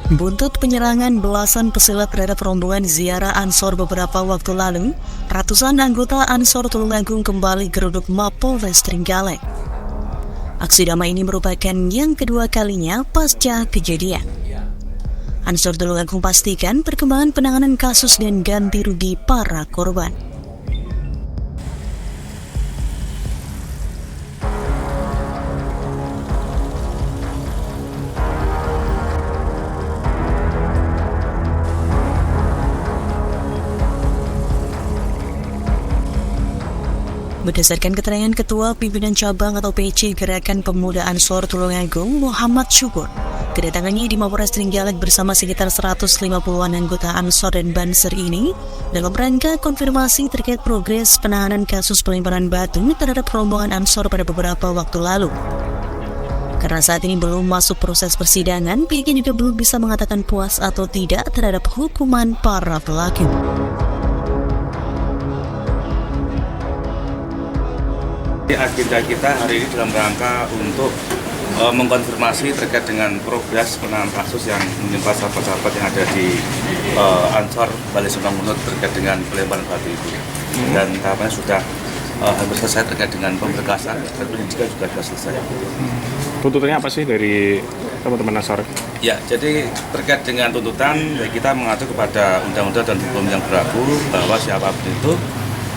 Buntut penyerangan belasan pesilat terhadap rombongan ziarah Ansor beberapa waktu lalu, ratusan anggota Ansor Tulungagung kembali geruduk Mapolres Trenggalek. Aksi damai ini merupakan yang kedua kalinya pasca kejadian. Ansor Tulungagung pastikan perkembangan penanganan kasus dan ganti rugi para korban. Berdasarkan keterangan Ketua Pimpinan Cabang atau PC Gerakan Pemuda Ansor Tulungagung, Muhammad Syukur, kedatangannya di Mapolres Trenggalek bersama sekitar 150-an anggota Ansor dan Banser ini dalam rangka konfirmasi terkait progres penanganan kasus pelemparan batu terhadap rombongan Ansor pada beberapa waktu lalu. Karena saat ini belum masuk proses persidangan, pihaknya juga belum bisa mengatakan puas atau tidak terhadap hukuman para pelaku. Agenda kita hari ini dalam rangka untuk mengkonfirmasi terkait dengan progres penanganan kasus yang menimpa sahabat-sahabat yang ada di Ansor Balai Sumbang Munut terkait dengan pelemparan batu itu. Dan tahapannya sudah hampir selesai terkait dengan pemberkasan dan penyidikan juga sudah selesai. Tuntutannya apa sih dari teman-teman Ansor? Ya, jadi terkait dengan tuntutan kita mengacu kepada undang-undang dan hukum yang berlaku bahwa siapapun itu,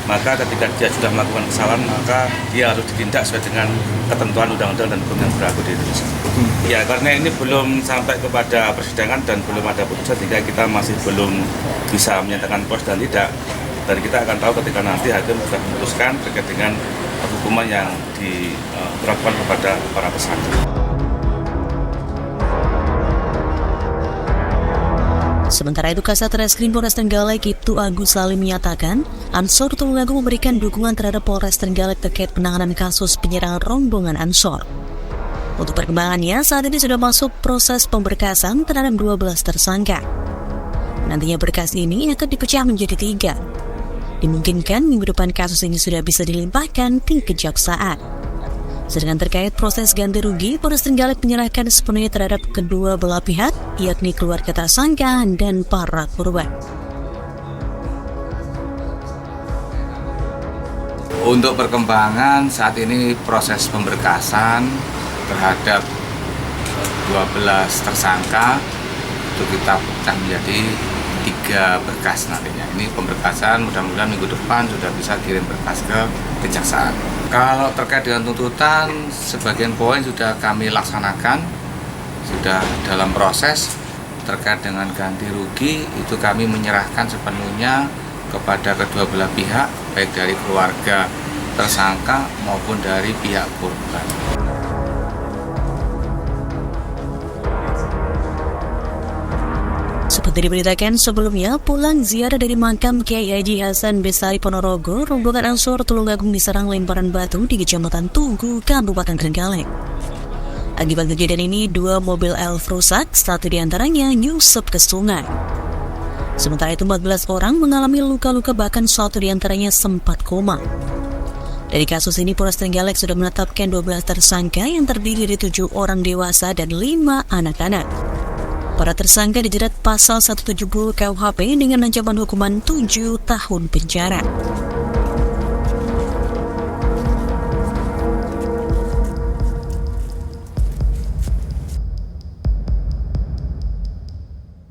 maka ketika dia sudah melakukan kesalahan, maka dia harus ditindak sesuai dengan ketentuan undang-undang dan hukum yang berlaku di Indonesia. Ya, karena ini belum sampai kepada persidangan dan belum ada putusan, sehingga kita masih belum bisa menyatakan puas dan tidak. Dan kita akan tahu ketika nanti hakim sudah memutuskan terkait dengan hukuman yang diberlakukan kepada para tersangka. Sementara itu, Kasat Reskrim Polres Trenggalek Ibtu Agus Salim menyatakan, Ansor Tulungagung memberikan dukungan terhadap Polres Trenggalek terkait penanganan kasus penyerangan rombongan Ansor. Untuk perkembangannya, saat ini sudah masuk proses pemberkasan terhadap 12 tersangka. Nantinya berkas ini akan dipecah menjadi 3. Dimungkinkan minggu depan kasus ini sudah bisa dilimpahkan ke kejaksaan. Sedangkan terkait proses ganti rugi, Polres Trenggalek menyerahkan sepenuhnya terhadap kedua belah pihak, yakni keluarga tersangka dan para korban. Untuk perkembangan saat ini proses pemberkasan terhadap 12 tersangka itu kita pecah menjadi 3 berkas nantinya. Ini pemberkasan, mudah-mudahan minggu depan sudah bisa kirim berkas ke kejaksaan. Kalau terkait dengan tuntutan, sebagian poin sudah kami laksanakan, sudah dalam proses. Terkait dengan ganti rugi, itu kami menyerahkan sepenuhnya kepada kedua belah pihak, baik dari keluarga tersangka maupun dari pihak korban. Seperti diberitakan sebelumnya, pulang ziarah dari makam Kiai Haji Hasan Besari Ponorogo, rombongan Ansor Tulungagung diserang lemparan batu di Kecamatan Tugu, Kabupaten Trenggalek. Akibat kejadian ini, 2 mobil elf rusak, 1 diantaranya nyusup ke sungai. Sementara itu, 14 orang mengalami luka-luka, bahkan 1 diantaranya sempat koma. Dari kasus ini, Polres Trenggalek sudah menetapkan 12 tersangka yang terdiri dari 7 orang dewasa dan 5 anak-anak. Para tersangka dijerat pasal 170 KUHP dengan ancaman hukuman 7 tahun penjara.